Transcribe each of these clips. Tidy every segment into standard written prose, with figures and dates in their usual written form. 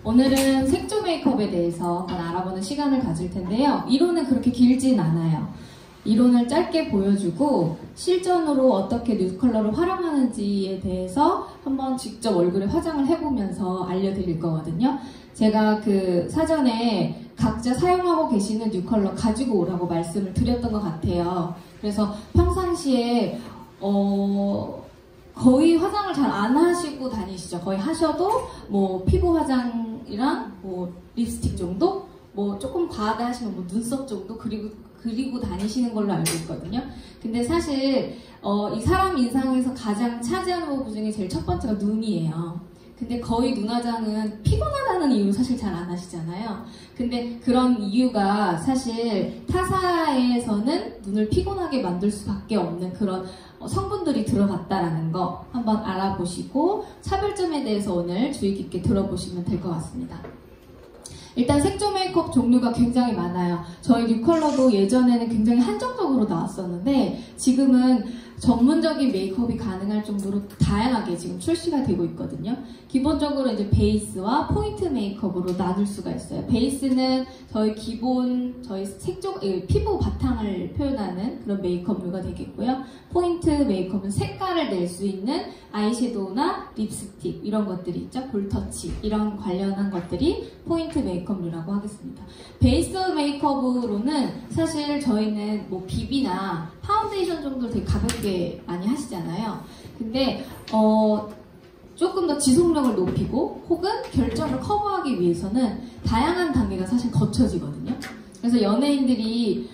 오늘은 색조 메이크업에 대해서 한번 알아보는 시간을 가질 텐데요. 이론은 그렇게 길진 않아요. 이론을 짧게 보여주고 실전으로 어떻게 누드 컬러를 활용하는지에 대해서 한번 직접 얼굴에 화장을 해보면서 알려드릴 거거든요. 제가 그 사전에 각자 사용하고 계시는 누드 컬러 가지고 오라고 말씀을 드렸던 것 같아요. 그래서 평상시에 거의 화장을 잘 안 하시고 다니시죠. 거의 하셔도 뭐 피부 화장이랑 뭐 립스틱 정도, 뭐 조금 과하다 하시면 뭐 눈썹 정도 그리고 다니시는 걸로 알고 있거든요. 근데 사실 이 사람 인상에서 가장 차지하는 부분 중에 제일 첫 번째가 눈이에요. 근데 거의 눈화장은 피곤하다는 이유로 사실 잘 안 하시잖아요. 근데 그런 이유가 사실 타사에서는 눈을 피곤하게 만들 수밖에 없는 그런 성분들이 들어갔다라는 거 한번 알아보시고 차별점에 대해서 오늘 주의 깊게 들어보시면 될 것 같습니다. 일단 색조 메이크업 종류가 굉장히 많아요. 저희 립 컬러도 예전에는 굉장히 한정적으로 나왔었는데 지금은 전문적인 메이크업이 가능할 정도로 다양하게 지금 출시가 되고 있거든요. 기본적으로 이제 베이스와 포인트 메이크업으로 나눌 수가 있어요. 베이스는 저희 색조, 피부 바탕을 표현하는 그런 메이크업류가 되겠고요. 포인트 메이크업은 색깔을 낼 수 있는 아이섀도우나 립스틱 이런 것들이 있죠. 볼터치 이런 관련한 것들이 포인트 메이크업류라고 하겠습니다. 베이스 메이크업으로는 사실 저희는 뭐 비비나 파운데이션 정도 되게 가볍게 많이 하시잖아요. 근데 조금 더 지속력을 높이고 혹은 결점을 커버하기 위해서는 다양한 단계가 사실 거쳐지거든요. 그래서 연예인들이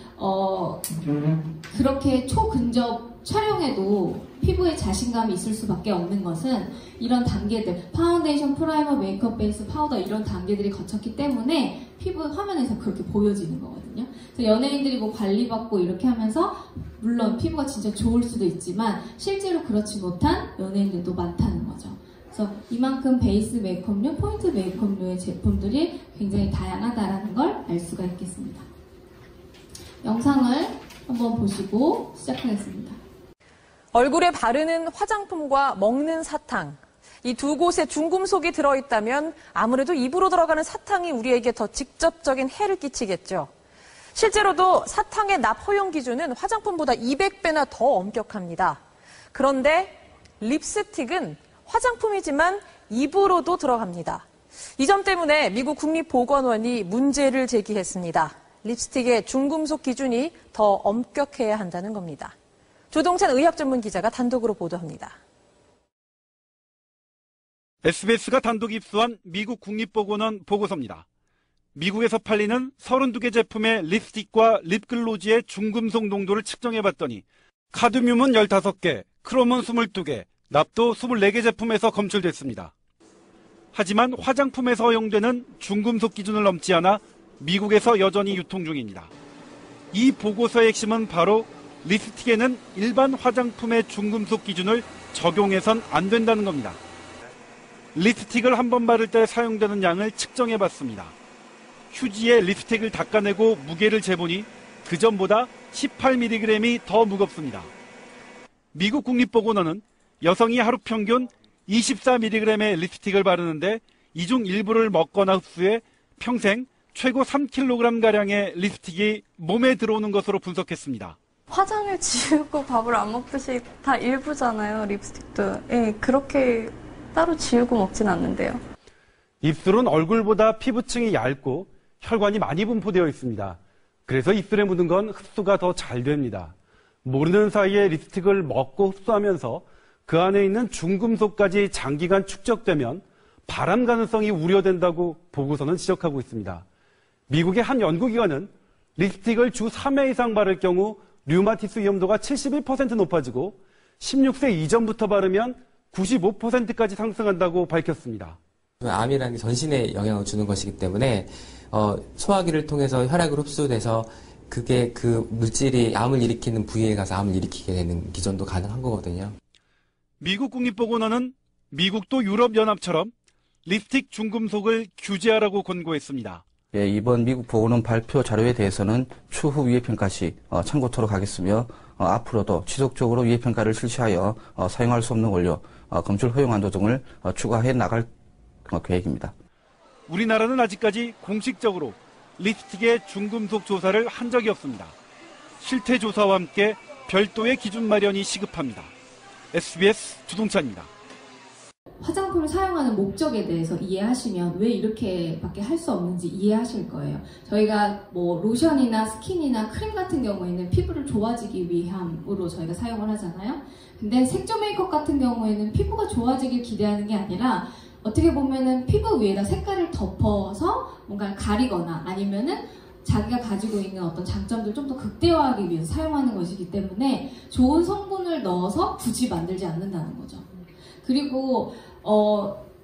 그렇게 초근접 촬영에도 피부에 자신감이 있을 수밖에 없는 것은 이런 단계들, 파운데이션, 프라이머, 메이크업, 베이스, 파우더 이런 단계들이 거쳤기 때문에 피부 화면에서 그렇게 보여지는 거거든요. 그래서 연예인들이 뭐 관리받고 이렇게 하면서 물론 피부가 진짜 좋을 수도 있지만 실제로 그렇지 못한 연예인들도 많다는 거죠. 그래서 이만큼 베이스 메이크업류, 포인트 메이크업류의 제품들이 굉장히 다양하다는 걸 알 수가 있겠습니다. 영상을 한번 보시고 시작하겠습니다. 얼굴에 바르는 화장품과 먹는 사탕. 이 두 곳에 중금속이 들어있다면 아무래도 입으로 들어가는 사탕이 우리에게 더 직접적인 해를 끼치겠죠. 실제로도 사탕의 납 허용 기준은 화장품보다 200배나 더 엄격합니다. 그런데 립스틱은 화장품이지만 입으로도 들어갑니다. 이 점 때문에 미국 국립보건원이 문제를 제기했습니다. 립스틱의 중금속 기준이 더 엄격해야 한다는 겁니다. 조동찬 의학 전문 기자가 단독으로 보도합니다. SBS가 단독 입수한 미국 국립보건원 보고서입니다. 미국에서 팔리는 32개 제품의 립스틱과 립글로즈의 중금속 농도를 측정해봤더니 카드뮴은 15개, 크롬은 22개, 납도 24개 제품에서 검출됐습니다. 하지만 화장품에서 허용되는 중금속 기준을 넘지 않아 미국에서 여전히 유통 중입니다. 이 보고서의 핵심은 바로 립스틱에는 일반 화장품의 중금속 기준을 적용해선 안 된다는 겁니다. 립스틱을 한 번 바를 때 사용되는 양을 측정해봤습니다. 휴지에 립스틱을 닦아내고 무게를 재보니 그 전보다 18mg이 더 무겁습니다. 미국 국립보건원은 여성이 하루 평균 24mg의 립스틱을 바르는데 이 중 일부를 먹거나 흡수해 평생 최고 3kg가량의 립스틱이 몸에 들어오는 것으로 분석했습니다. 화장을 지우고 밥을 안 먹듯이 다 일부잖아요, 립스틱도. 예, 그렇게 따로 지우고 먹진 않는데요. 입술은 얼굴보다 피부층이 얇고 혈관이 많이 분포되어 있습니다. 그래서 입술에 묻은 건 흡수가 더 잘 됩니다. 모르는 사이에 립스틱을 먹고 흡수하면서 그 안에 있는 중금속까지 장기간 축적되면 발암 가능성이 우려된다고 보고서는 지적하고 있습니다. 미국의 한 연구기관은 립스틱을 주 3회 이상 바를 경우 류마티스 위험도가 71% 높아지고 16세 이전부터 바르면 95%까지 상승한다고 밝혔습니다. 암이라는 게 전신에 영향을 주는 것이기 때문에 소화기를 통해서 혈액으로 흡수돼서 그게 그 물질이 암을 일으키는 부위에 가서 암을 일으키게 되는 기전도 가능한 거거든요. 미국 국립보건원은 미국도 유럽연합처럼 립스틱 중금속을 규제하라고 권고했습니다. 예, 이번 미국 보건원 발표 자료에 대해서는 추후 위해평가 시 참고토록 하겠으며 앞으로도 지속적으로 위해평가를 실시하여 사용할 수 없는 원료, 검출 허용 한도 등을 추가해 나갈 계획입니다. 우리나라는 아직까지 공식적으로 립스틱의 중금속 조사를 한 적이 없습니다. 실태 조사와 함께 별도의 기준 마련이 시급합니다. SBS 주동찬입니다. 화장품을 사용하는 목적에 대해서 이해하시면 왜 이렇게밖에 할 수 없는지 이해하실 거예요. 저희가 뭐 로션이나 스킨이나 크림 같은 경우에는 피부를 좋아지기 위함으로 저희가 사용을 하잖아요. 근데 색조 메이크업 같은 경우에는 피부가 좋아지길 기대하는 게 아니라 어떻게 보면은 피부 위에다 색깔을 덮어서 뭔가 가리거나 아니면은 자기가 가지고 있는 어떤 장점들 좀 더 극대화하기 위해서 사용하는 것이기 때문에 좋은 성분을 넣어서 굳이 만들지 않는다는 거죠. 그리고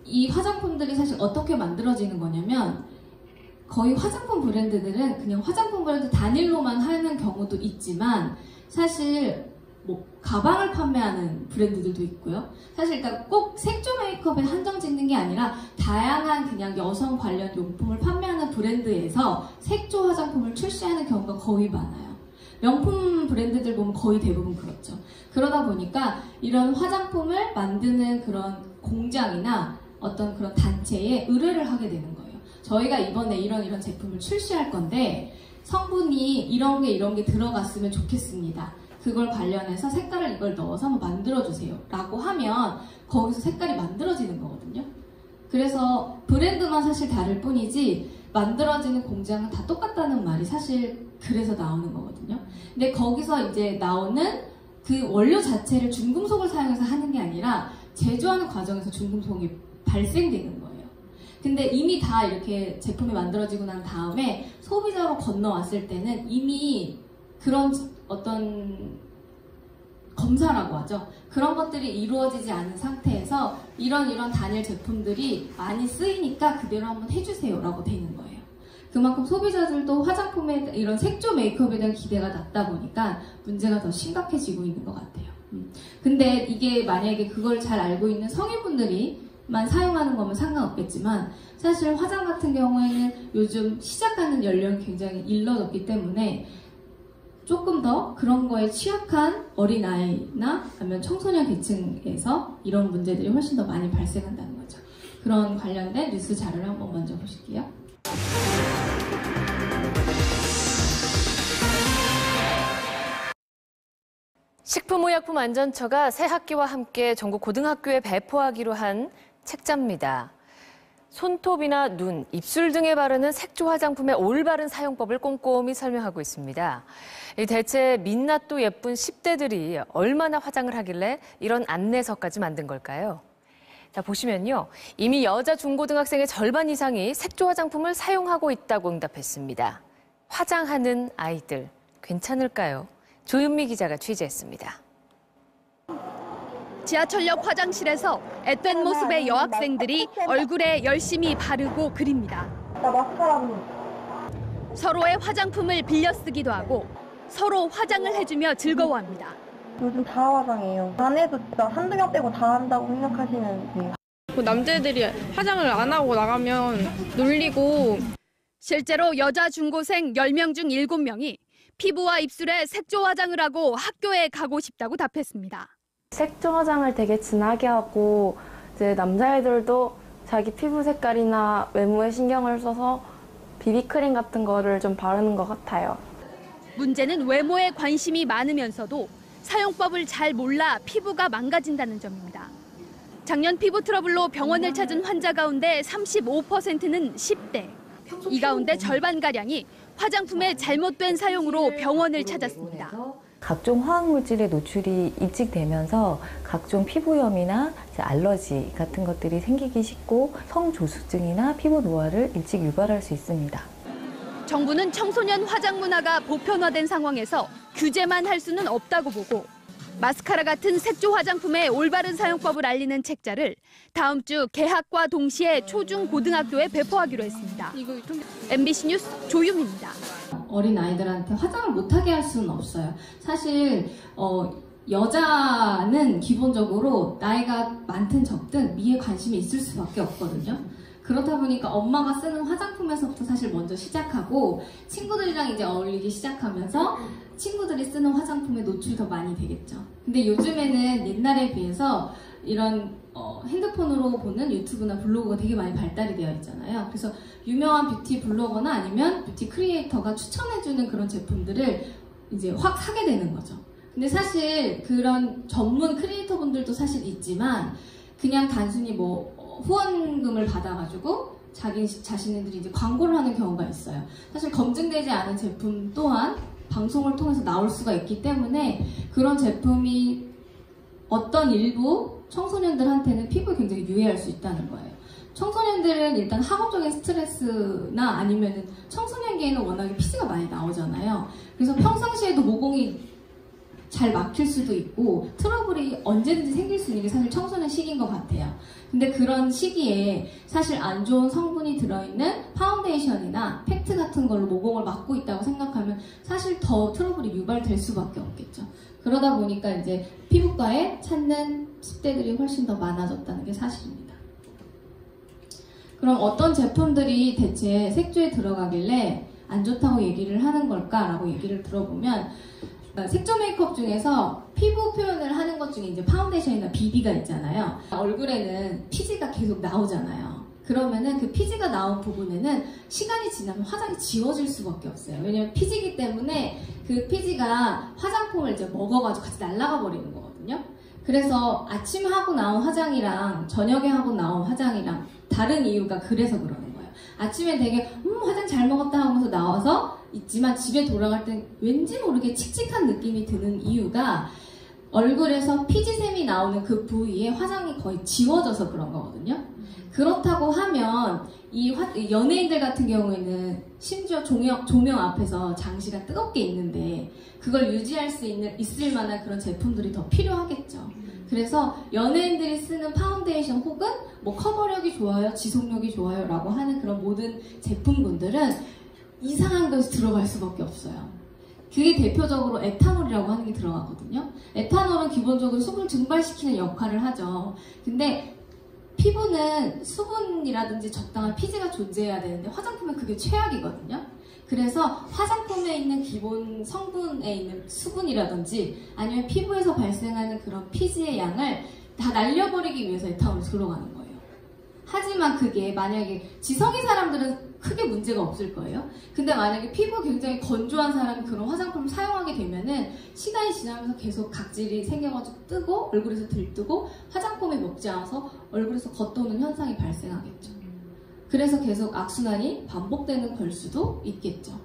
이 화장품들이 사실 어떻게 만들어지는 거냐면 거의 화장품 브랜드들은 그냥 화장품 브랜드 단일로만 하는 경우도 있지만 사실 뭐 가방을 판매하는 브랜드들도 있고요. 사실 그러니까 꼭 색조 메이크업에 한정 짓는 게 아니라 다양한 그냥 여성 관련 용품을 판매하는 브랜드에서 색조 화장품을 출시하는 경우가 거의 많아요. 명품 브랜드들 보면 거의 대부분 그렇죠. 그러다 보니까 이런 화장품을 만드는 그런 공장이나 어떤 그런 단체에 의뢰를 하게 되는 거예요. 저희가 이번에 이런 제품을 출시할 건데 성분이 이런 게 들어갔으면 좋겠습니다. 그걸 관련해서 색깔을 이걸 넣어서 한번 만들어주세요 라고 하면 거기서 색깔이 만들어지는 거거든요. 그래서 브랜드만 사실 다를 뿐이지 만들어지는 공장은 다 똑같다는 말이 사실 그래서 나오는 거거든요. 근데 거기서 이제 나오는 그 원료 자체를 중금속을 사용해서 하는 게 아니라 제조하는 과정에서 중금속이 발생되는 거예요. 근데 이미 다 이렇게 제품이 만들어지고 난 다음에 소비자로 건너왔을 때는 이미 그런 어떤 검사라고 하죠. 그런 것들이 이루어지지 않은 상태에서 이런 단일 제품들이 많이 쓰이니까 그대로 한번 해주세요 라고 되는 거예요. 그만큼 소비자들도 화장품에 이런 색조 메이크업에 대한 기대가 낮다 보니까 문제가 더 심각해지고 있는 것 같아요. 근데 이게 만약에 그걸 잘 알고 있는 성인분들이만 사용하는 거면 상관없겠지만 사실 화장 같은 경우에는 요즘 시작하는 연령이 굉장히 일러졌기 때문에 조금 더 그런 거에 취약한 어린아이나 아니면 청소년 계층에서 이런 문제들이 훨씬 더 많이 발생한다는 거죠. 그런 관련된 뉴스 자료를 한번 먼저 보실게요. 식품의약품안전처가 새 학기와 함께 전국 고등학교에 배포하기로 한 책자입니다. 손톱이나 눈, 입술 등에 바르는 색조 화장품의 올바른 사용법을 꼼꼼히 설명하고 있습니다. 대체 민낯도 예쁜 10대들이 얼마나 화장을 하길래 이런 안내서까지 만든 걸까요? 자, 보시면요. 이미 여자 중고등학생의 절반 이상이 색조 화장품을 사용하고 있다고 응답했습니다. 화장하는 아이들, 괜찮을까요? 조윤미 기자가 취재했습니다. 지하철역 화장실에서 앳된 모습의 여학생들이 얼굴에 열심히 바르고 그립니다. 나 마스카라. 서로의 화장품을 빌려 쓰기도 하고 서로 화장을 해주며 즐거워합니다. 요즘 다 화장해요. 안에도 진짜 한두 명 빼고 다 한다고 생각하시는데. 남자애들이 화장을 안 하고 나가면 놀리고. 실제로 여자 중고생 10명 중 7명이 피부와 입술에 색조 화장을 하고 학교에 가고 싶다고 답했습니다. 색조 화장을 되게 진하게 하고 이제 남자애들도 자기 피부 색깔이나 외모에 신경을 써서 비비크림 같은 거를 좀 바르는 것 같아요. 문제는 외모에 관심이 많으면서도 사용법을 잘 몰라 피부가 망가진다는 점입니다. 작년 피부 트러블로 병원을 찾은 환자 가운데 35%는 10대. 이 가운데 절반가량이 화장품의 잘못된 사용으로 병원을 찾았습니다. 각종 화학물질에 노출이 일찍되면서 각종 피부염이나 알러지 같은 것들이 생기기 쉽고 성조숙증이나 피부 노화를 일찍 유발할 수 있습니다. 정부는 청소년 화장 문화가 보편화된 상황에서 규제만 할 수는 없다고 보고 마스카라 같은 색조 화장품의 올바른 사용법을 알리는 책자를 다음 주 개학과 동시에 초중 고등학교에 배포하기로 했습니다. MBC 뉴스 조윤미입니다. 어린 아이들한테 화장을 못하게 할 수는 없어요. 사실 여자는 기본적으로 나이가 많든 적든 미에 관심이 있을 수밖에 없거든요. 그렇다 보니까 엄마가 쓰는 화장품에서부터 사실 먼저 시작하고 친구들이랑 이제 어울리기 시작하면서 친구들이 쓰는 화장품에 노출이 더 많이 되겠죠. 근데 요즘에는 옛날에 비해서 이런 핸드폰으로 보는 유튜브나 블로그가 되게 많이 발달이 되어 있잖아요. 그래서 유명한 뷰티 블로거나 아니면 뷰티 크리에이터가 추천해주는 그런 제품들을 이제 확 사게 되는 거죠. 근데 사실 그런 전문 크리에이터 분들도 사실 있지만 그냥 단순히 뭐 후원금을 받아가지고 자신들이 이제 광고를 하는 경우가 있어요. 사실 검증되지 않은 제품 또한 방송을 통해서 나올 수가 있기 때문에 그런 제품이 어떤 일부 청소년들한테는 피부에 굉장히 유해할 수 있다는 거예요. 청소년들은 일단 학업적인 스트레스나 아니면은 청소년기에는 워낙에 피지가 많이 나오잖아요. 그래서 평상시에도 모공이 잘 막힐 수도 있고 트러블이 언제든지 생길 수 있는 게 사실 청소년 시기인 것 같아요. 근데 그런 시기에 사실 안 좋은 성분이 들어있는 파운데이션이나 팩트 같은 걸로 모공을 막고 있다고 생각하면 사실 더 트러블이 유발될 수밖에 없겠죠. 그러다 보니까 이제 피부과에 찾는 10대들이 훨씬 더 많아졌다는 게 사실입니다. 그럼 어떤 제품들이 대체 색조에 들어가길래 안 좋다고 얘기를 하는 걸까라고 얘기를 들어보면 색조 메이크업 중에서 피부 표현을 하는 것 중에 이제 파운데이션이나 BB가 있잖아요. 얼굴에는 피지가 계속 나오잖아요. 그러면은 그 피지가 나온 부분에는 시간이 지나면 화장이 지워질 수밖에 없어요. 왜냐면 피지기 때문에 그 피지가 화장품을 이제 먹어가지고 같이 날아가 버리는 거거든요. 그래서 아침에 하고 나온 화장이랑 저녁에 하고 나온 화장이랑 다른 이유가 그래서 그러는 거예요. 아침에 되게 화장 잘 먹었다 하면서 나와서 있지만 집에 돌아갈 땐 왠지 모르게 칙칙한 느낌이 드는 이유가 얼굴에서 피지샘이 나오는 그 부위에 화장이 거의 지워져서 그런 거거든요. 그렇다고 하면 이 연예인들 같은 경우에는 심지어 조명 앞에서 장시간 뜨겁게 있는데 그걸 유지할 수 있을 만한 그런 제품들이 더 필요하겠죠. 그래서 연예인들이 쓰는 파운데이션 혹은 뭐 커버력이 좋아요, 지속력이 좋아요 라고 하는 그런 모든 제품군들은 이상한 것이 들어갈 수밖에 없어요. 그게 대표적으로 에탄올이라고 하는 게 들어가거든요. 에탄올은 기본적으로 수분을 증발시키는 역할을 하죠. 근데 피부는 수분이라든지 적당한 피지가 존재해야 되는데 화장품은 그게 최악이거든요. 그래서 화장품에 있는 기본 성분에 있는 수분이라든지 아니면 피부에서 발생하는 그런 피지의 양을 다 날려버리기 위해서 에탄올이 들어가는 거예요. 하지만 그게 만약에 지성인 사람들은 크게 문제가 없을 거예요. 근데 만약에 피부가 굉장히 건조한 사람이 그런 화장품을 사용하게 되면은 시간이 지나면서 계속 각질이 생겨가지고 뜨고 얼굴에서 들뜨고 화장품이 먹지 않아서 얼굴에서 겉도는 현상이 발생하겠죠. 그래서 계속 악순환이 반복되는 걸 수도 있겠죠.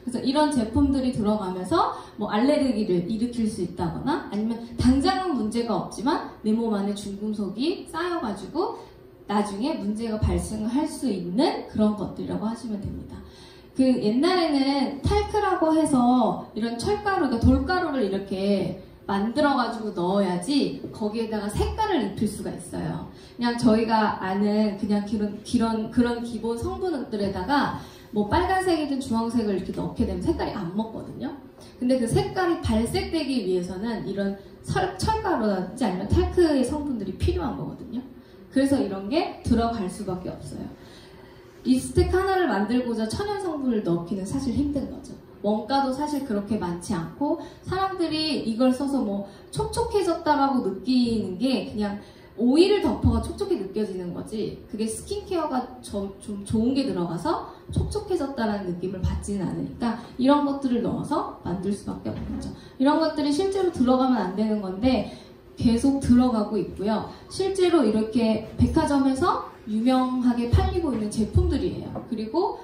그래서 이런 제품들이 들어가면서 뭐 알레르기를 일으킬 수 있다거나 아니면 당장은 문제가 없지만 내 몸 안에 중금속이 쌓여가지고 나중에 문제가 발생할 수 있는 그런 것들이라고 하시면 됩니다. 그 옛날에는 탈크라고 해서 이런 철가루, 그러니까 돌가루를 이렇게 만들어가지고 넣어야지 거기에다가 색깔을 입힐 수가 있어요. 그냥 저희가 아는 그냥 그런 기본 성분들에다가 뭐 빨간색이든 주황색을 이렇게 넣게 되면 색깔이 안 먹거든요. 근데 그 색깔이 발색되기 위해서는 이런 철가루라든지 아니면 탈크의 성분들이 필요한 거거든요. 그래서 이런 게 들어갈 수밖에 없어요. 립스틱 하나를 만들고자 천연 성분을 넣기는 사실 힘든 거죠. 원가도 사실 그렇게 많지 않고 사람들이 이걸 써서 뭐 촉촉해졌다라고 느끼는 게 그냥 오일을 덮어가 촉촉해 느껴지는 거지 그게 스킨케어가 좀 좋은 게 들어가서 촉촉해졌다라는 느낌을 받지는 않으니까 이런 것들을 넣어서 만들 수밖에 없는 거죠. 이런 것들이 실제로 들어가면 안 되는 건데 계속 들어가고 있고요. 실제로 이렇게 백화점에서 유명하게 팔리고 있는 제품들이에요. 그리고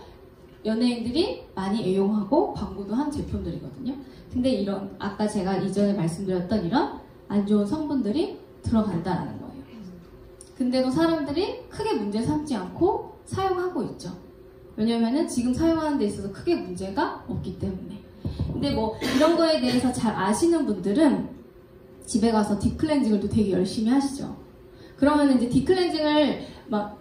연예인들이 많이 애용하고 광고도 한 제품들이거든요. 근데 이런 아까 제가 이전에 말씀드렸던 이런 안 좋은 성분들이 들어간다는 거예요. 근데도 사람들이 크게 문제 삼지 않고 사용하고 있죠. 왜냐면은 지금 사용하는 데 있어서 크게 문제가 없기 때문에. 근데 뭐 이런 거에 대해서 잘 아시는 분들은 집에 가서 딥클렌징을 또 되게 열심히 하시죠. 그러면 이제 딥클렌징을 막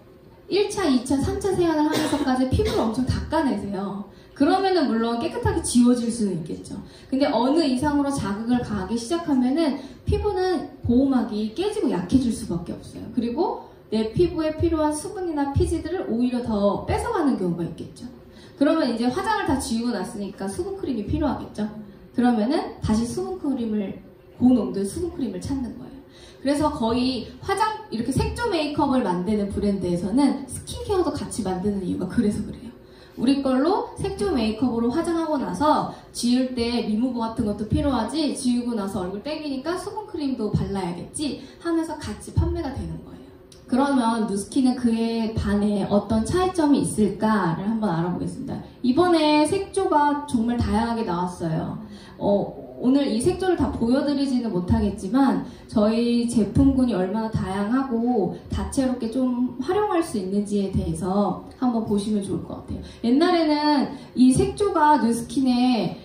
1차, 2차, 3차 세안을 하면서까지 피부를 엄청 닦아내세요. 그러면은 물론 깨끗하게 지워질 수는 있겠죠. 근데 어느 이상으로 자극을 가하기 시작하면은 피부는 보호막이 깨지고 약해질 수밖에 없어요. 그리고 내 피부에 필요한 수분이나 피지들을 오히려 더 뺏어가는 경우가 있겠죠. 그러면 이제 화장을 다 지우고 났으니까 수분크림이 필요하겠죠. 그러면은 다시 수분크림을, 고농도의 수분크림을 찾는 거예요. 그래서 거의 이렇게 색조 메이크업을 만드는 브랜드에서는 스킨케어도 같이 만드는 이유가 그래서 그래요. 우리 걸로 색조 메이크업으로 화장하고 나서 지울 때 리무버 같은 것도 필요하지, 지우고 나서 얼굴 땡기니까 수분크림도 발라야겠지 하면서 같이 판매가 되는 거예요. 그러면 누스킨은 그에 반해 어떤 차이점이 있을까를 한번 알아보겠습니다. 이번에 색조가 정말 다양하게 나왔어요. 오늘 이 색조를 다 보여드리지는 못하겠지만 저희 제품군이 얼마나 다양하고 다채롭게 좀 활용할 수 있는지에 대해서 한번 보시면 좋을 것 같아요. 옛날에는 이 색조가 누스킨에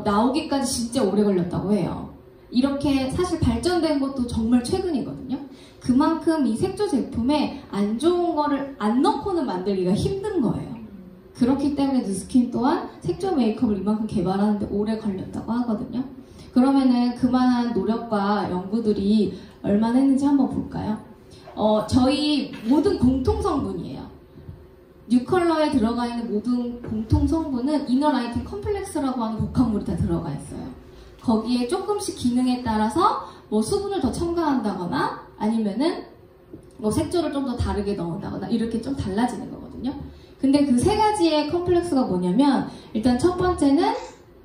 나오기까지 진짜 오래 걸렸다고 해요. 이렇게 사실 발전된 것도 정말 최근이거든요. 그만큼 이 색조 제품에 안 좋은 거를 안 넣고는 만들기가 힘든 거예요. 그렇기 때문에 누스킨 또한 색조 메이크업을 이만큼 개발하는데 오래 걸렸다고 하거든요. 그러면은 그만한 노력과 연구들이 얼마나 했는지 한번 볼까요? 저희 모든 공통 성분이에요. 뉴컬러에 들어가 있는 모든 공통 성분은 이너라이팅 컴플렉스라고 하는 복합물이 다 들어가 있어요. 거기에 조금씩 기능에 따라서 뭐 수분을 더 첨가한다거나 아니면은 뭐 색조를 좀 더 다르게 넣는다거나 이렇게 좀 달라지는 거거든요. 근데 그 세 가지의 컴플렉스가 뭐냐면 일단 첫 번째는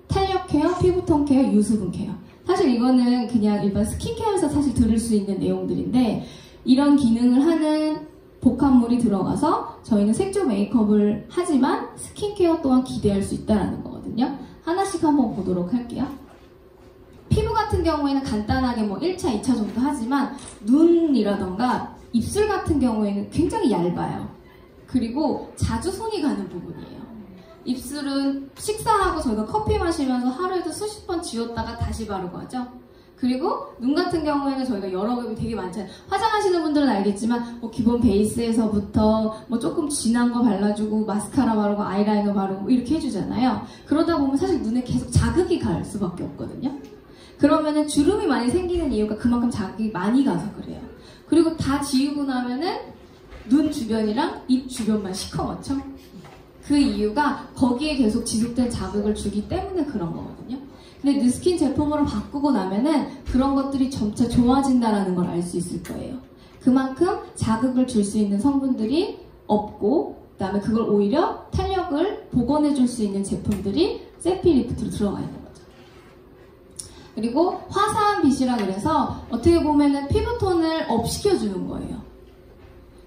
탄력 케어, 피부톤 케어, 유수분 케어. 사실 이거는 그냥 일반 스킨케어에서 사실 들을 수 있는 내용들인데 이런 기능을 하는 복합물이 들어가서 저희는 색조 메이크업을 하지만 스킨케어 또한 기대할 수 있다는 거거든요. 하나씩 한번 보도록 할게요. 피부 같은 경우에는 간단하게 뭐 1차, 2차 정도 하지만 눈이라던가 입술 같은 경우에는 굉장히 얇아요. 그리고 자주 손이 가는 부분이에요. 입술은 식사하고 저희가 커피 마시면서 하루에도 수십 번 지웠다가 다시 바르고 하죠. 그리고 눈 같은 경우에는 저희가 여러 겹이 되게 많잖아요. 화장하시는 분들은 알겠지만 뭐 기본 베이스에서부터 뭐 조금 진한 거 발라주고 마스카라 바르고 아이라이너 바르고 이렇게 해주잖아요. 그러다 보면 사실 눈에 계속 자극이 갈 수밖에 없거든요. 그러면은 주름이 많이 생기는 이유가 그만큼 자극이 많이 가서 그래요. 그리고 다 지우고 나면은 눈 주변이랑 입 주변만 시커멓죠? 그 이유가 거기에 계속 지속된 자극을 주기 때문에 그런 거거든요. 근데 누스킨 제품으로 바꾸고 나면은 그런 것들이 점차 좋아진다는 걸 알 수 있을 거예요. 그만큼 자극을 줄 수 있는 성분들이 없고 그다음에 그걸 오히려 탄력을 복원해 줄 수 있는 제품들이 세피리프트로 들어가 있는 거죠. 그리고 화사한 빛이라 그래서 어떻게 보면은 피부톤을 업 시켜주는 거예요.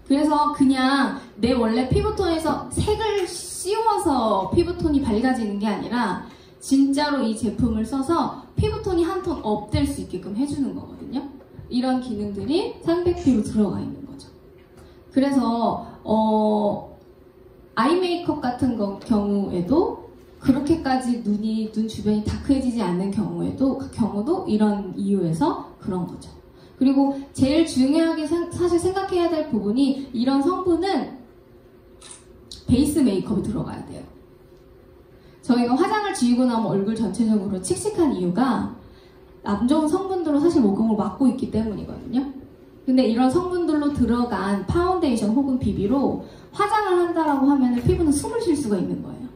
그래서 그냥 내 원래 피부톤에서 색을 씌워서 피부톤이 밝아지는 게 아니라 진짜로 이 제품을 써서 피부톤이 한 톤 업 될 수 있게끔 해주는 거거든요. 이런 기능들이 상백피로 들어가 있는 거죠. 그래서 아이 메이크업 같은 경우에도 그렇게까지 눈 주변이 다크해지지 않는 경우도 이런 이유에서 그런 거죠. 그리고 제일 중요하게 사실 생각해야 될 부분이 이런 성분은 베이스 메이크업이 들어가야 돼요. 저희가 화장을 지우고 나면 얼굴 전체적으로 칙칙한 이유가 안 좋은 성분들로 사실 모공을 막고 있기 때문이거든요. 근데 이런 성분들로 들어간 파운데이션 혹은 비비로 화장을 한다라고 하면 피부는 숨을 쉴 수가 있는 거예요.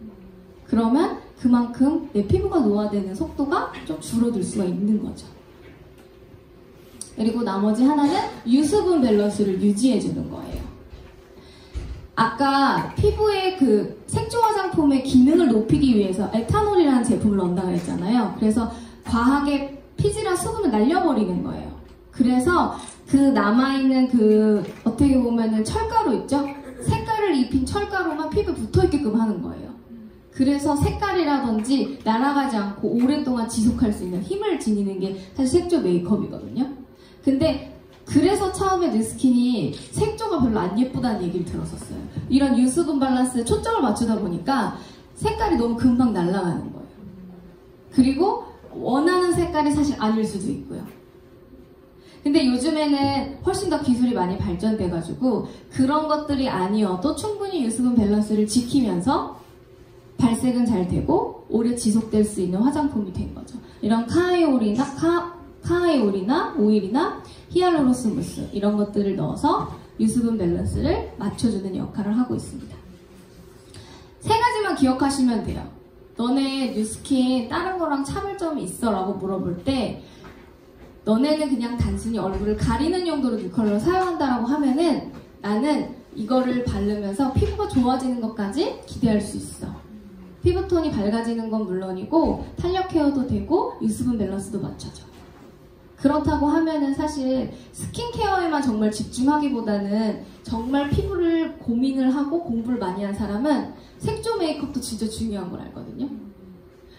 그러면 그만큼 내 피부가 노화되는 속도가 좀 줄어들 수가 있는 거죠. 그리고 나머지 하나는 유수분 밸런스를 유지해주는 거예요. 아까 피부의 그 색조 화장품의 기능을 높이기 위해서 에탄올이라는 제품을 넣는다고 했잖아요. 그래서 과하게 피지랑 수분을 날려버리는 거예요. 그래서 그 남아있는 그 어떻게 보면은 철가루 있죠? 색깔을 입힌 철가루만 피부에 붙어있게끔 하는 거예요. 그래서 색깔이라든지 날아가지 않고 오랫동안 지속할 수 있는 힘을 지니는 게 사실 색조 메이크업이거든요. 근데 그래서 처음에 누스킨이 색조가 별로 안 예쁘다는 얘기를 들었었어요. 이런 유수분 밸런스에 초점을 맞추다 보니까 색깔이 너무 금방 날아가는 거예요. 그리고 원하는 색깔이 사실 아닐 수도 있고요. 근데 요즘에는 훨씬 더 기술이 많이 발전돼가지고 그런 것들이 아니어도 충분히 유수분 밸런스를 지키면서 발색은 잘 되고 오래 지속될 수 있는 화장품이 된 거죠. 이런 카에올이나 오일이나 히알루로스 무스 이런 것들을 넣어서 유수분 밸런스를 맞춰주는 역할을 하고 있습니다. 3가지만 기억하시면 돼요. 너네 뉴스킨 다른 거랑 차별점이 있어? 라고 물어볼 때 너네는 그냥 단순히 얼굴을 가리는 용도로 뉴컬러를 사용한다라고 하면은 나는 이거를 바르면서 피부가 좋아지는 것까지 기대할 수 있어. 피부톤이 밝아지는 건 물론이고 탄력 케어도 되고 유수분 밸런스도 맞춰줘. 그렇다고 하면은 사실 스킨케어에만 정말 집중하기보다는 정말 피부를 고민을 하고 공부를 많이 한 사람은 색조 메이크업도 진짜 중요한 걸 알거든요.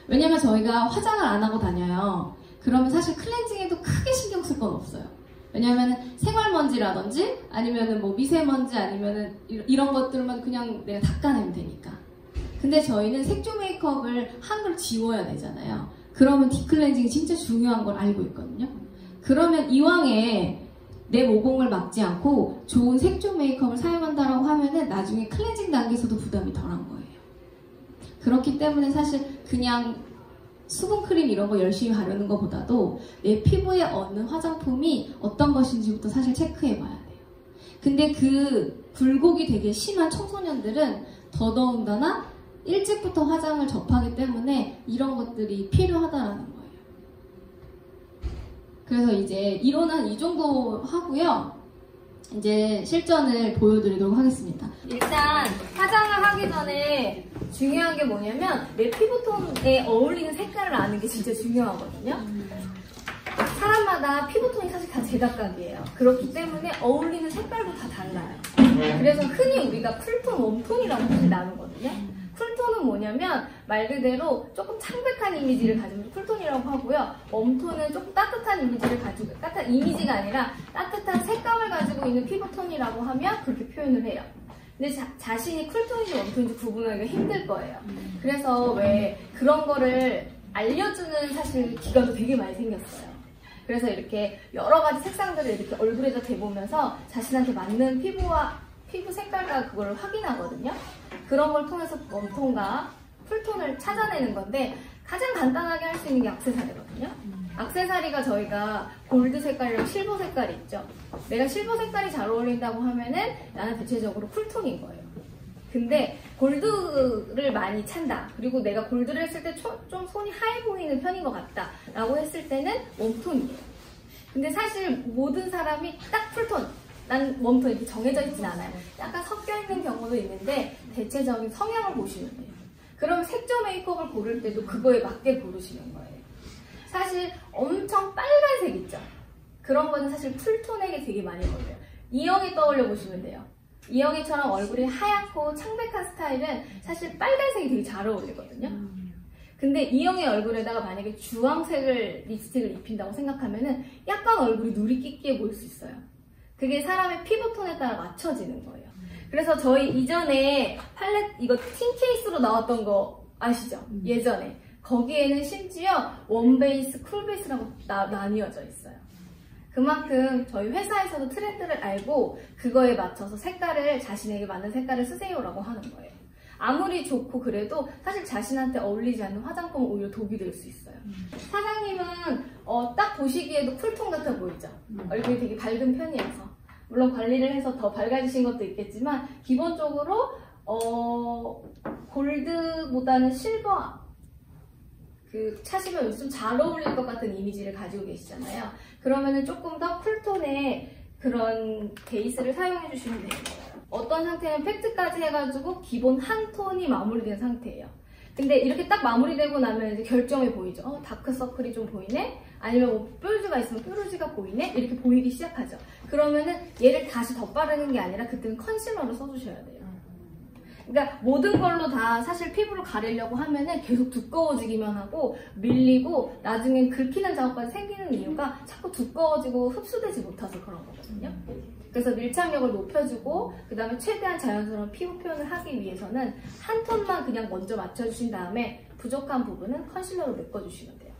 왜냐면 저희가 화장을 안 하고 다녀요. 그러면 사실 클렌징에도 크게 신경 쓸 건 없어요. 왜냐면은 생활먼지라든지 아니면은 뭐 미세먼지 아니면은 이런 것들만 그냥 내가 닦아내면 되니까. 근데 저희는 색조 메이크업을 한 걸 지워야 되잖아요. 그러면 딥클렌징이 진짜 중요한 걸 알고 있거든요. 그러면 이왕에 내 모공을 막지 않고 좋은 색조 메이크업을 사용한다라고 하면은 나중에 클렌징 단계에서도 부담이 덜한 거예요. 그렇기 때문에 사실 그냥 수분크림 이런 거 열심히 바르는 것보다도 내 피부에 얻는 화장품이 어떤 것인지부터 사실 체크해봐야 돼요. 근데 그 굴곡이 되게 심한 청소년들은 더더군다나 일찍부터 화장을 접하기 때문에 이런 것들이 필요하다라는 거예요. 그래서 이제 이론은 이 정도 하고요. 이제 실전을 보여드리도록 하겠습니다. 일단 화장을 하기 전에 중요한 게 뭐냐면 내 피부톤에 어울리는 색깔을 아는 게 진짜 중요하거든요. 사람마다 피부톤이 사실 다 제각각이에요. 그렇기 때문에 어울리는 색깔도 다 달라요. 그래서 흔히 우리가 쿨톤, 웜톤이라고 사실 나누거든요. 쿨톤은 뭐냐면 말 그대로 조금 창백한 이미지를 가지고 쿨톤이라고 하고요. 웜톤은 조금 따뜻한 이미지를 가지고, 따뜻한 이미지가 아니라 따뜻한 색감을 가지고 있는 피부톤이라고 하면 그렇게 표현을 해요. 근데 자신이 쿨톤인지 웜톤인지 구분하기가 힘들 거예요. 그래서 왜 그런 거를 알려주는 사실 기관도 되게 많이 생겼어요. 그래서 이렇게 여러 가지 색상들을 이렇게 얼굴에다 대보면서 자신한테 맞는 피부 색깔과 그걸 확인하거든요. 그런 걸 통해서 웜톤과 쿨톤을 찾아내는 건데 가장 간단하게 할 수 있는 게 액세서리거든요. 액세서리가 저희가 골드 색깔이랑 실버 색깔이 있죠. 내가 실버 색깔이 잘 어울린다고 하면은 나는 대체적으로 쿨톤인 거예요. 근데 골드를 많이 찬다. 그리고 내가 골드를 했을 때 좀 손이 하얘 보이는 편인 것 같다 라고 했을 때는 웜톤이에요. 근데 사실 모든 사람이 딱 쿨톤, 난 웜톤 이렇게 정해져 있진 않아요. 약간 섞여 있는 경우도 있는데 대체적인 성향을 보시면 돼요. 그럼 색조 메이크업을 고를 때도 그거에 맞게 고르시는 거예요. 사실 엄청 빨간색 있죠? 그런 거는 사실 쿨톤에게 되게 많이 어울려요. 이영애 떠올려 보시면 돼요. 이영애처럼 얼굴이 하얗고 창백한 스타일은 사실 빨간색이 되게 잘 어울리거든요. 근데 이영애 얼굴에다가 만약에 주황색을 립스틱을 입힌다고 생각하면은 약간 얼굴이 누리끼끼해 보일 수 있어요. 그게 사람의 피부톤에 따라 맞춰지는 거예요. 그래서 저희 이전에 팔레트 이거 틴 케이스로 나왔던 거 아시죠? 예전에 거기에는 심지어 웜 베이스, 쿨 베이스라고 나뉘어져 있어요. 그만큼 저희 회사에서도 트렌드를 알고 그거에 맞춰서 색깔을 자신에게 맞는 색깔을 쓰세요라고 하는 거예요. 아무리 좋고 그래도 사실 자신한테 어울리지 않는 화장품은 오히려 독이 될 수 있어요. 사장님은 딱 보시기에도 쿨톤 같아 보이죠? 얼굴이 되게 밝은 편이어서. 물론 관리를 해서 더 밝아지신 것도 있겠지만 기본적으로 골드보다는 실버 차시면 좀 잘 어울릴 것 같은 이미지를 가지고 계시잖아요. 그러면은 조금 더 쿨톤의 그런 베이스를 사용해 주시면 돼요. 어떤 상태는 팩트까지 해가지고 기본 한 톤이 마무리된 상태예요. 근데 이렇게 딱 마무리되고 나면 이제 결정이 보이죠. 다크서클이 좀 보이네? 아니면 뭐 뾰루지가 있으면 뾰루지가 보이네? 이렇게 보이기 시작하죠. 그러면은 얘를 다시 덧바르는 게 아니라 그때는 컨실러를 써주셔야 돼요. 그러니까 모든 걸로 다 사실 피부를 가리려고 하면은 계속 두꺼워지기만 하고 밀리고 나중엔 긁히는 작업까지 생기는 이유가 자꾸 두꺼워지고 흡수되지 못해서 그런 거거든요. 그래서 밀착력을 높여주고 그 다음에 최대한 자연스러운 피부 표현을 하기 위해서는 한 톤만 그냥 먼저 맞춰주신 다음에 부족한 부분은 컨실러로 메꿔주시면 돼요.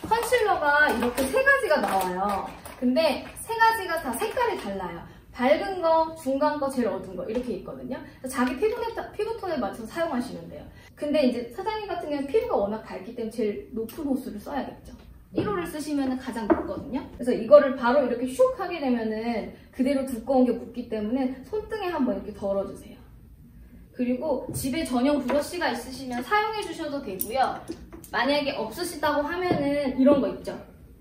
컨실러가 이렇게 3가지가 나와요. 근데 3가지가 다 색깔이 달라요. 밝은 거, 중간 거, 제일 어두운 거 이렇게 있거든요. 그래서 자기 피부톤에 맞춰서 사용하시면 돼요. 근데 이제 사장님 같은 경우는 피부가 워낙 밝기 때문에 제일 높은 호수를 써야겠죠. 1호를 쓰시면 가장 묻거든요. 그래서 이거를 바로 이렇게 슉 하게 되면은 그대로 두꺼운 게 묻기 때문에 손등에 한번 이렇게 덜어주세요. 그리고 집에 전용 브러쉬가 있으시면 사용해 주셔도 되고요. 만약에 없으시다고 하면은 이런 거 있죠.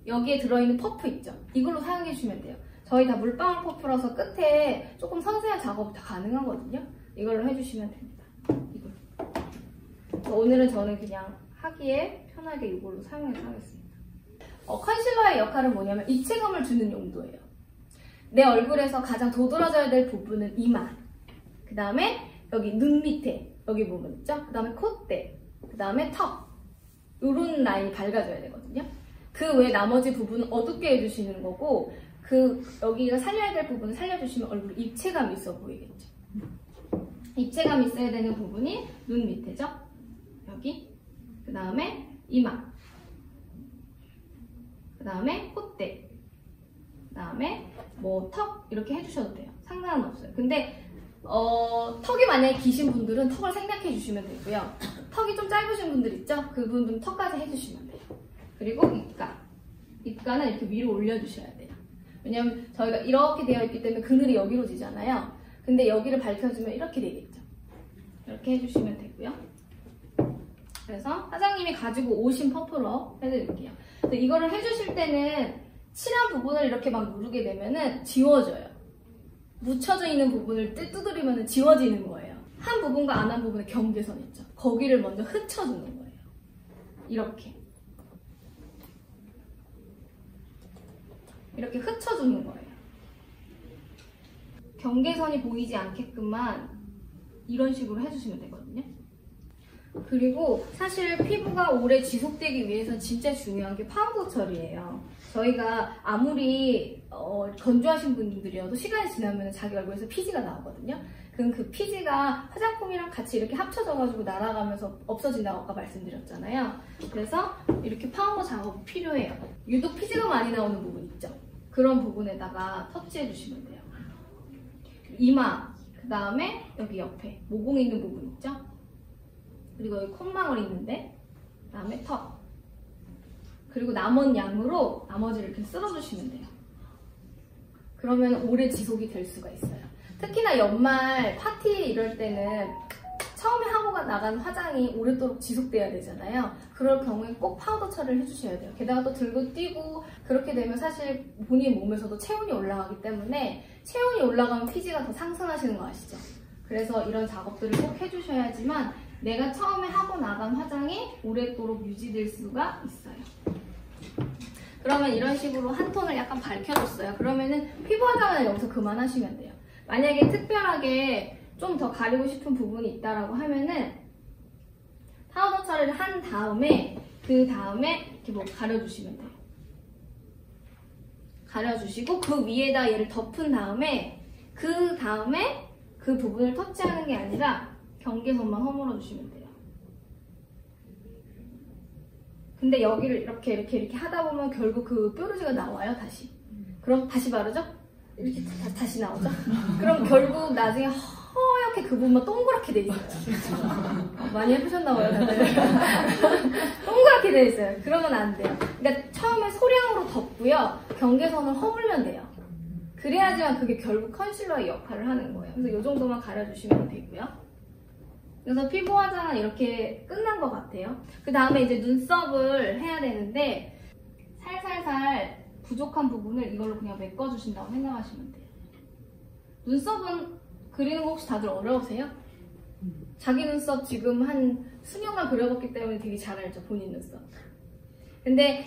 여기에 들어있는 퍼프 있죠. 이걸로 사용해 주시면 돼요. 저희 다 물방울 퍼프라서 끝에 조금 섬세한 작업이 다 가능하거든요. 이걸로 해주시면 됩니다. 이걸. 오늘은 저는 그냥 하기에 편하게 이걸로 사용해서 하겠습니다. 컨실러의 역할은 뭐냐면 입체감을 주는 용도예요. 내 얼굴에서 가장 도드라져야 될 부분은 이마, 그 다음에 여기 눈 밑에 여기 부분 있죠? 그 다음에 콧대, 그 다음에 턱, 이런 라인이 밝아져야 되거든요. 그 외 나머지 부분은 어둡게 해주시는 거고, 여기가 살려야 될 부분을 살려주시면 얼굴에 입체감이 있어 보이겠죠. 입체감이 있어야 되는 부분이 눈 밑에죠? 여기, 그 다음에 이마, 그 다음에 콧대, 그 다음에 뭐 턱 이렇게 해주셔도 돼요. 상관은 없어요. 근데 턱이 만약에 기신 분들은 턱을 생략해 주시면 되고요. 턱이 좀 짧으신 분들 있죠? 그분들은 턱까지 해주시면 돼요. 그리고 입가는 이렇게 위로 올려주셔야 돼요. 왜냐면 저희가 이렇게 되어 있기 때문에 그늘이 여기로 지잖아요. 근데 여기를 밝혀주면 이렇게 되겠죠. 이렇게 해주시면 되고요. 그래서 사장님이 가지고 오신 퍼프로 해드릴게요. 근데 이거를 해주실 때는 칠한 부분을 이렇게 막 누르게 되면은 지워져요. 묻혀져 있는 부분을 두드리면 지워지는 거예요. 한 부분과 안 한 부분의 경계선 있죠. 거기를 먼저 흩쳐주는 거예요. 이렇게 흩쳐주는 거예요. 경계선이 보이지 않게끔만 이런 식으로 해주시면 되거든요. 그리고 사실 피부가 오래 지속되기 위해서는 진짜 중요한 게 파우더 처리예요. 저희가 아무리 건조하신 분들이어도 시간이 지나면 자기 얼굴에서 피지가 나오거든요. 그럼 그 피지가 화장품이랑 같이 이렇게 합쳐져가지고 날아가면서 없어진다고 아까 말씀드렸잖아요. 그래서 이렇게 파우더 작업이 필요해요. 유독 피지가 많이 나오는 부분 있죠. 그런 부분에다가 터치해 주시면 돼요. 이마, 그 다음에 여기 옆에 모공 있는 부분 있죠. 그리고 여기 콧망울이 있는데, 그 다음에 턱, 그리고 남은 양으로 나머지를 이렇게 쓸어주시면 돼요. 그러면 오래 지속이 될 수가 있어요. 특히나 연말 파티 이럴 때는 처음에 하고 나간 화장이 오랫도록 지속돼야 되잖아요. 그럴 경우에 꼭 파우더 처리를 해주셔야 돼요. 게다가 또 들고 뛰고 그렇게 되면 사실 본인 몸에서도 체온이 올라가기 때문에 체온이 올라가면 피지가 더 상승하시는 거 아시죠? 그래서 이런 작업들을 꼭 해주셔야지만 내가 처음에 하고 나간 화장이 오랫도록 유지될 수가 있어요. 그러면 이런 식으로 한 톤을 약간 밝혀줬어요. 그러면은 피부 화장은 여기서 그만하시면 돼요. 만약에 특별하게 좀 더 가리고 싶은 부분이 있다라고 하면은 파우더 처리를 한 다음에 그 다음에 이렇게 뭐 가려주시면 돼요. 가려주시고 그 위에다 얘를 덮은 다음에 그 부분을 터치하는 게 아니라 경계선만 허물어 주시면 돼요. 근데 여기를 이렇게 하다 보면 결국 그 뾰루지가 나와요, 다시. 그럼 다시 바르죠? 이렇게 다시 나오죠? 그럼 결국 나중에 허옇게 그 부분만 동그랗게 돼 있어요. 많이 해보셨나봐요, 다들. 동그랗게 돼 있어요. 그러면 안 돼요. 그러니까 처음에 소량으로 덮고요. 경계선을 허물면 돼요. 그래야지만 그게 결국 컨실러의 역할을 하는 거예요. 그래서 이 정도만 가려주시면 되고요. 그래서 피부 화장은 이렇게 끝난 것 같아요. 그 다음에 이제 눈썹을 해야 되는데 살살살 부족한 부분을 이걸로 그냥 메꿔주신다고 생각하시면 돼요. 눈썹은 그리는 거 혹시 다들 어려우세요? 자기 눈썹 지금 한 수년간 그려봤기 때문에 되게 잘 알죠, 본인 눈썹. 근데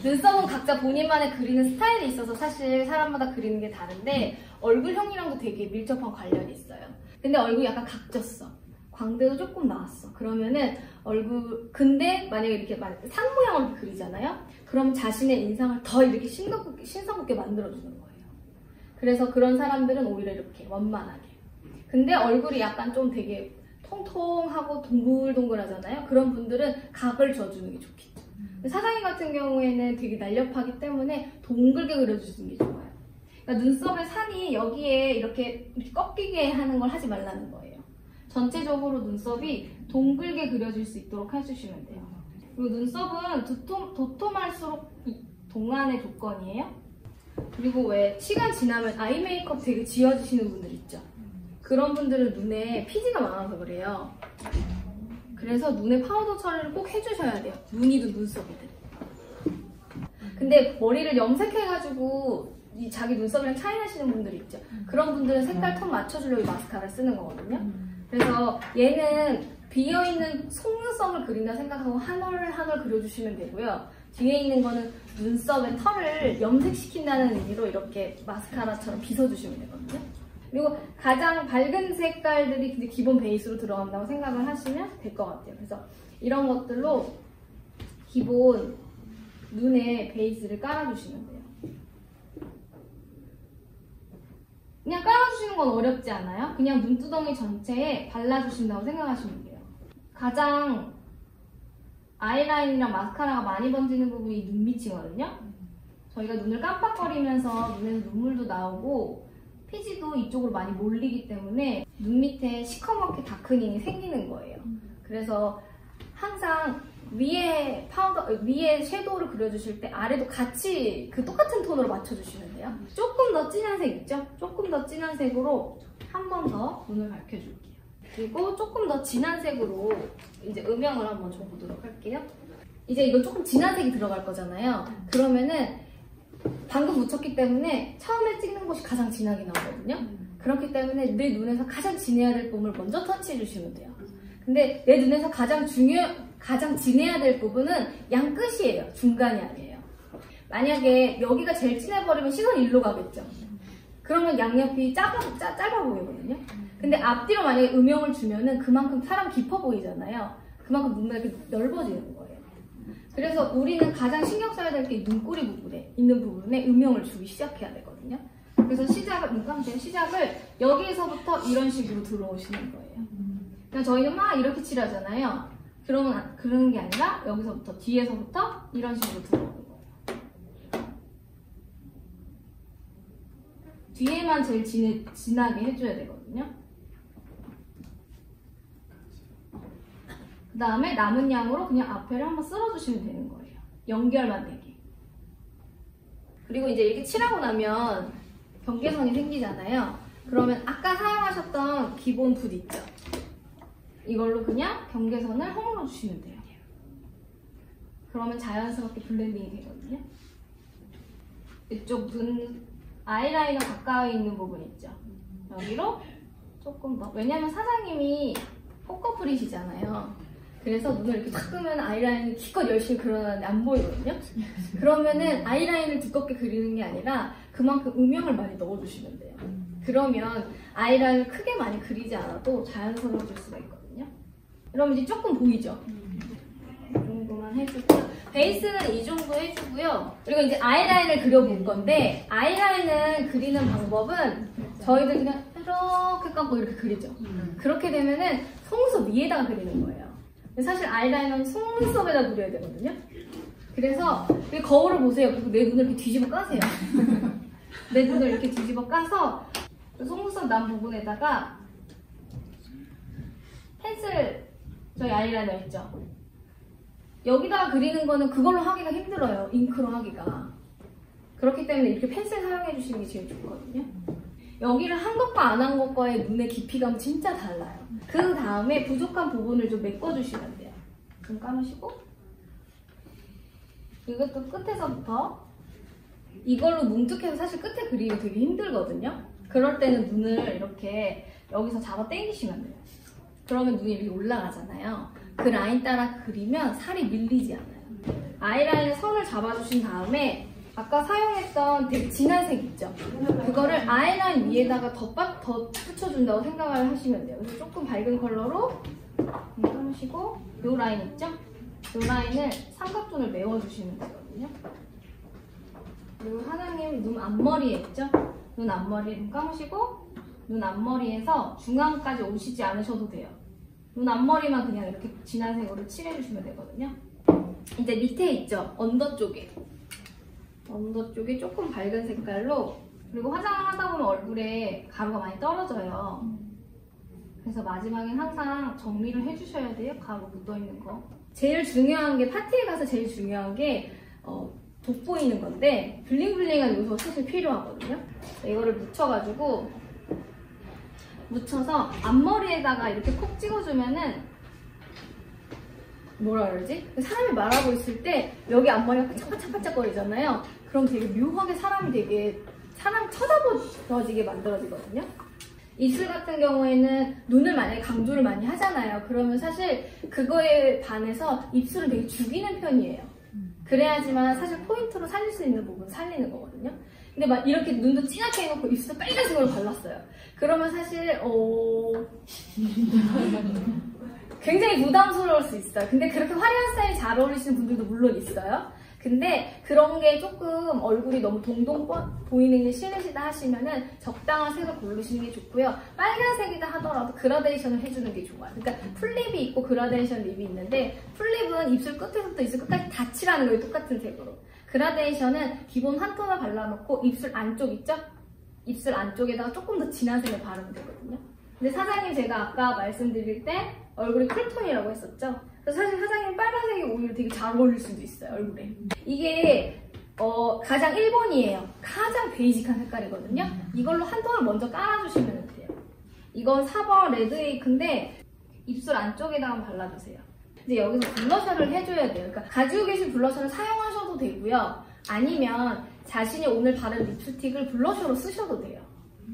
눈썹은 각자 본인만의 그리는 스타일이 있어서 사실 사람마다 그리는 게 다른데 얼굴형이랑도 되게 밀접한 관련이 있어요. 근데 얼굴이 약간 각졌어. 광대도 조금 나왔어. 그러면은 근데 만약에 이렇게 상 모양으로 그리잖아요? 그럼 자신의 인상을 더 이렇게 신선하게 만들어주는 거예요. 그래서 그런 사람들은 오히려 이렇게 완만하게. 근데 얼굴이 약간 좀 되게 통통하고 동글동글하잖아요? 그런 분들은 각을 줘주는 게 좋겠죠. 사장님 같은 경우에는 되게 날렵하기 때문에 동글게 그려주시는 게 좋아요. 그러니까 눈썹의 산이 여기에 이렇게 꺾이게 하는 걸 하지 말라는 거예요. 전체적으로 눈썹이 동글게 그려질 수 있도록 해주시면 돼요. 그리고 눈썹은 도톰할수록 동안의 조건이에요. 그리고 왜 시간 지나면 아이 메이크업 되게 지워지시는 분들 있죠. 그런 분들은 눈에 피지가 많아서 그래요. 그래서 눈에 파우더 처리를 꼭 해주셔야 돼요. 눈이든 눈썹이든. 근데 머리를 염색해가지고 자기 눈썹이랑 차이나시는 분들 있죠. 그런 분들은 색깔 톤 맞춰주려고 마스카라를 쓰는 거거든요. 그래서 얘는 비어있는 속눈썹을 그린다 생각하고 한 올 한 올 그려주시면 되고요. 뒤에 있는 거는 눈썹의 털을 염색시킨다는 의미로 이렇게 마스카라처럼 빗어주시면 되거든요. 그리고 가장 밝은 색깔들이 기본 베이스로 들어간다고 생각을 하시면 될 것 같아요. 그래서 이런 것들로 기본 눈에 베이스를 깔아주시면 돼요. 그냥 깔아주시는 건 어렵지 않아요? 그냥 눈두덩이 전체에 발라주신다고 생각하시면 돼요. 가장 아이라인이랑 마스카라가 많이 번지는 부분이 눈밑이거든요. 저희가 눈을 깜빡거리면서 눈에서 눈물도 나오고 피지도 이쪽으로 많이 몰리기 때문에 눈 밑에 시커멓게 다크닝이 생기는 거예요. 그래서 항상 위에 섀도우를 그려주실 때 아래도 같이 그 똑같은 톤으로 맞춰주시면 돼요. 조금 더 진한 색 있죠? 조금 더 진한 색으로 한 번 더 눈을 밝혀줄게요. 그리고 조금 더 진한 색으로 이제 음영을 한번 줘보도록 할게요. 이제 이거 조금 진한 색이 들어갈 거잖아요. 그러면은 방금 묻혔기 때문에 처음에 찍는 곳이 가장 진하게 나오거든요. 그렇기 때문에 내 눈에서 가장 진해야 될 부분을 먼저 터치해 주시면 돼요. 근데 내 눈에서 가장 진해야 될 부분은 양 끝이에요. 중간이 아니에요. 만약에 여기가 제일 진해버리면 시선이 일로 가겠죠. 그러면 양옆이 짧아 보이거든요. 근데 앞뒤로 만약에 음영을 주면은 그만큼 사람 깊어 보이잖아요. 그만큼 눈매가 이렇게 넓어지는 거예요. 그래서 우리는 가장 신경 써야 될 게 눈꼬리 부분에 있는 부분에 음영을 주기 시작해야 되거든요. 그래서 시작을 여기에서부터 이런 식으로 들어오시는 거예요. 그냥 저희는 막 이렇게 칠하잖아요. 그러는 게 아니라 여기서부터 뒤에서부터 이런 식으로 들어오는 거예요. 뒤에만 제일 진하게 해줘야 되거든요. 그 다음에 남은 양으로 그냥 앞에를 한번 쓸어주시면 되는 거예요. 연결만 되게. 그리고 이제 이렇게 칠하고 나면 경계선이 생기잖아요. 그러면 아까 사용하셨던 기본 붓 있죠? 이걸로 그냥 경계선을 허물어 주시면 돼요. 그러면 자연스럽게 블렌딩이 되거든요. 이쪽 눈 아이라이너 가까이 있는 부분 있죠? 여기로 조금 더. 왜냐면 사장님이 포커풀이시잖아요. 그래서 눈을 이렇게 탁 뜨면 아이라인을 기껏 열심히 그려놨는데 안 보이거든요? 그러면은 아이라인을 두껍게 그리는 게 아니라 그만큼 음영을 많이 넣어주시면 돼요. 그러면 아이라인을 크게 많이 그리지 않아도 자연스러워질 수가 있거든요. 그럼 이제 조금 보이죠? 이 정도만 해주고요. 베이스는 이 정도 해주고요. 그리고 이제 아이라인을 그려볼 건데 아이라인을 그리는 방법은 저희들 그냥 이렇게 감고 이렇게 그리죠. 그렇게 되면은 속눈썹 위에다가 그리는 거예요. 사실 아이라이너는 속눈썹에다 그려야 되거든요. 그래서 이 거울을 보세요. 그리고 내 눈을 이렇게 뒤집어 까세요. 내 눈을 이렇게 뒤집어 까서 속눈썹 난 부분에다가 펜슬 저희 아이라이너 있죠? 여기다가 그리는 거는 그걸로 하기가 힘들어요. 잉크로 하기가. 그렇기 때문에 이렇게 펜슬 사용해 주시는 게 제일 좋거든요. 여기를 한 것과 안 한 것과의 눈의 깊이감은 진짜 달라요. 그 다음에 부족한 부분을 좀 메꿔주시면 돼요. 눈 감으시고 이것도 끝에서부터 이걸로 뭉툭해서 사실 끝에 그리기 되게 힘들거든요. 그럴 때는 눈을 이렇게 여기서 잡아 당기시면 돼요. 그러면 눈이 이렇게 올라가잖아요. 그 라인 따라 그리면 살이 밀리지 않아요. 아이라인에 선을 잡아주신 다음에 아까 사용했던 되게 진한 색 있죠? 그거를 아이라인 위에다가 더 붙여준다고 생각을 하시면 돼요. 그래서 조금 밝은 컬러로 감으시고 이 라인 있죠? 이 라인을 삼각존을 메워주시면 되거든요. 그리고 하나님 눈 앞머리에 있죠? 눈 앞머리 눈 감으시고 눈 앞머리에서 중앙까지 오시지 않으셔도 돼요. 눈 앞머리만 그냥 이렇게 진한 색으로 칠해주시면 되거든요. 이제 밑에 있죠? 언더 쪽에 조금 밝은 색깔로. 그리고 화장을 하다 보면 얼굴에 가루가 많이 떨어져요. 그래서 마지막엔 항상 정리를 해주셔야 돼요. 가루 묻어있는 거. 제일 중요한 게 파티에 가서 제일 중요한 게 돋보이는 건데 블링블링한 요소가 사실 필요하거든요. 이거를 묻혀가지고 묻혀서 앞머리에다가 이렇게 콕 찍어주면은 뭐라 그러지? 사람이 말하고 있을 때 여기 앞머리가 반짝반짝거리잖아요. 그럼 되게 묘하게 사람 쳐다보지게 만들어지거든요. 입술 같은 경우에는 눈을 만약에 강조를 많이 하잖아요. 그러면 사실 그거에 반해서 입술은 되게 죽이는 편이에요. 그래야지만 사실 포인트로 살릴 수 있는 부분 살리는 거거든요. 근데 막 이렇게 눈도 진하게 해놓고 입술 빨간색으로 발랐어요. 그러면 사실 굉장히 부담스러울 수 있어요. 근데 그렇게 화려한 스타일이 잘 어울리시는 분들도 물론 있어요. 근데 그런 게 조금 얼굴이 너무 동동 보이는 게 싫으시다 하시면은 적당한 색을 고르시는 게 좋고요. 빨간색이다 하더라도 그라데이션을 해주는 게 좋아요. 그러니까 풀립이 있고 그라데이션 립이 있는데 풀립은 입술 끝에서부터 입술 끝까지 다 칠하는 거예요. 똑같은 색으로. 그라데이션은 기본 한 톤을 발라놓고 입술 안쪽 있죠? 입술 안쪽에다가 조금 더 진한 색을 바르면 되거든요. 근데 사장님 제가 아까 말씀드릴 때 얼굴이 쿨톤이라고 했었죠? 그래서 사실 사장님 빨간색이 오히려 되게 잘 어울릴 수도 있어요, 얼굴에. 이게 가장 1번이에요. 가장 베이직한 색깔이거든요. 이걸로 한 톤을 먼저 깔아주시면 돼요. 이건 4번 레드에이크인데 입술 안쪽에다가 발라주세요. 이제 여기서 블러셔를 해줘야 돼요. 그러니까 가지고 계신 블러셔를 사용하셔도 되고요. 아니면 자신이 오늘 바른 립스틱을 블러셔로 쓰셔도 돼요.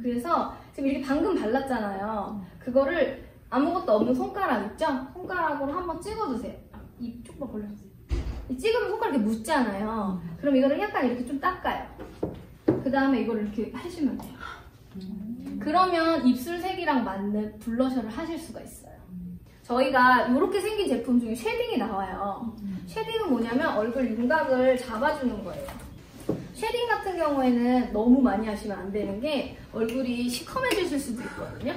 그래서 지금 이렇게 방금 발랐잖아요. 그거를 아무것도 없는 손가락 있죠? 손가락으로 한번 찍어주세요. 이쪽만 벌려주세요. 찍으면 손가락이 묻잖아요. 그럼 이거를 약간 이렇게 좀 닦아요. 그 다음에 이거를 이렇게 하시면 돼요. 그러면 입술색이랑 맞는 블러셔를 하실 수가 있어요. 저희가 이렇게 생긴 제품 중에 쉐딩이 나와요. 쉐딩은 뭐냐면 얼굴 윤곽을 잡아주는 거예요. 쉐딩 같은 경우에는 너무 많이 하시면 안 되는 게 얼굴이 시커매지실 수도 있거든요.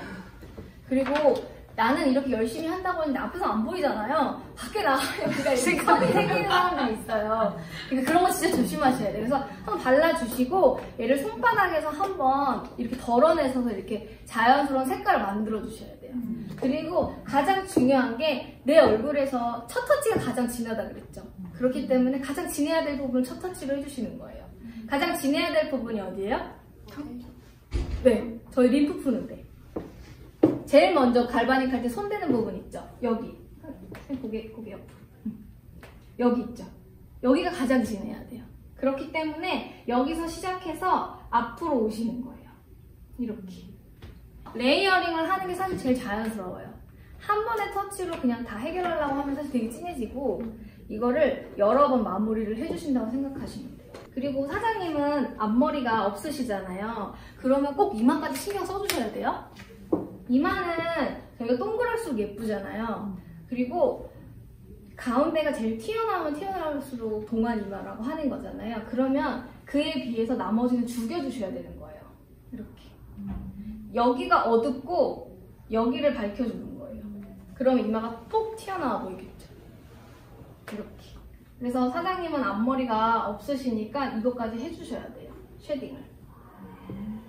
그리고 나는 이렇게 열심히 한다고 했는데 앞에서 안 보이잖아요. 밖에 나가면 우리가 이렇게 선이 생기는 사람들이 있어요. 그러니까 그런 거 진짜 조심하셔야 돼요. 그래서 한번 발라주시고 얘를 손바닥에서 한번 이렇게 덜어내서 이렇게 자연스러운 색깔을 만들어 주셔야 돼요. 그리고 가장 중요한 게 내 얼굴에서 첫 터치가 가장 진하다 그랬죠. 그렇기 때문에 가장 진해야 될 부분을 첫 터치로 해주시는 거예요. 가장 진해야 될 부분이 어디예요? 네, 저희 림프 푸는데. 제일 먼저 갈바닉 할 때 손 대는 부분 있죠? 여기. 고개 옆으로. 여기 있죠? 여기가 가장 진해야 돼요. 그렇기 때문에 여기서 시작해서 앞으로 오시는 거예요. 이렇게. 레이어링을 하는 게 사실 제일 자연스러워요. 한 번의 터치로 그냥 다 해결하려고 하면 사실 되게 진해지고 이거를 여러 번 마무리를 해주신다고 생각하시면 돼요. 그리고 사장님은 앞머리가 없으시잖아요. 그러면 꼭 이마까지 신경 써주셔야 돼요. 이마는 저희가 동그랄수록 예쁘잖아요. 그리고 가운데가 제일 튀어나오면 튀어나올수록 동안 이마라고 하는 거잖아요. 그러면 그에 비해서 나머지는 죽여주셔야 되는 거예요. 이렇게. 여기가 어둡고 여기를 밝혀주는 거예요. 그러면 이마가 톡 튀어나와 보이겠죠. 이렇게. 그래서 사장님은 앞머리가 없으시니까 이것까지 해주셔야 돼요. 쉐딩을.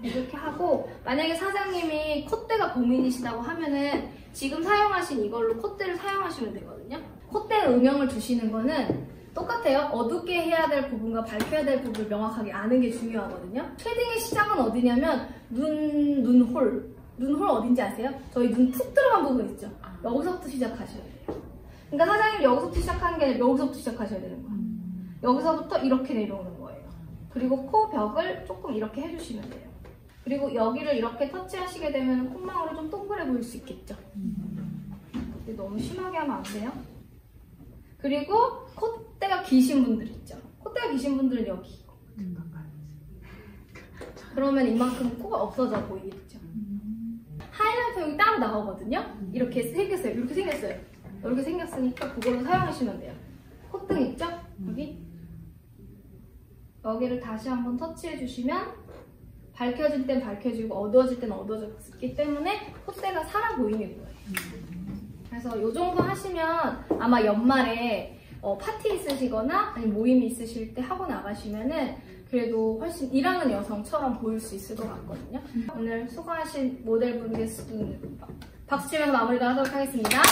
이렇게 하고 만약에 사장님이 콧대가 고민이시다고 하면은 지금 사용하신 이걸로 콧대를 사용하시면 되거든요. 콧대에 음영을 주시는 거는 똑같아요. 어둡게 해야 될 부분과 밝혀야 될 부분을 명확하게 아는 게 중요하거든요. 쉐딩의 시작은 어디냐면 눈홀 어딘지 아세요? 저희 눈 푹 들어간 부분 있죠? 여기서부터 시작하셔야 돼요. 그러니까 사장님 여기서부터 시작하는 게 아니라 여기서부터 시작하셔야 되는 거예요. 여기서부터 이렇게 내려오는 거예요. 그리고 코 벽을 조금 이렇게 해주시면 돼요. 그리고 여기를 이렇게 터치하시게 되면 콧망울이 좀 동그래 보일 수 있겠죠? 근데 너무 심하게 하면 안 돼요. 그리고 콧대가 기신 분들 있죠? 콧대가 기신 분들은 여기. 그러면 이만큼 코가 없어져 보이겠죠? 하이라이터 여기 따로 나오거든요? 이렇게 생겼어요. 이렇게 생겼어요. 이렇게 생겼으니까 그걸로 사용하시면 돼요. 콧등 있죠? 여기. 여기를 다시 한번 터치해 주시면 밝혀질 땐 밝혀지고 어두워질 땐 어두워졌기 때문에 콧대가 살아 보이는 거예요. 그래서 이 정도 하시면 아마 연말에 파티 있으시거나 아니면 모임이 있으실 때 하고 나가시면은 그래도 훨씬 일하는 여성처럼 보일 수 있을 것 같거든요. 오늘 수고하신 모델분께 박수 치면서 마무리를 하도록 하겠습니다.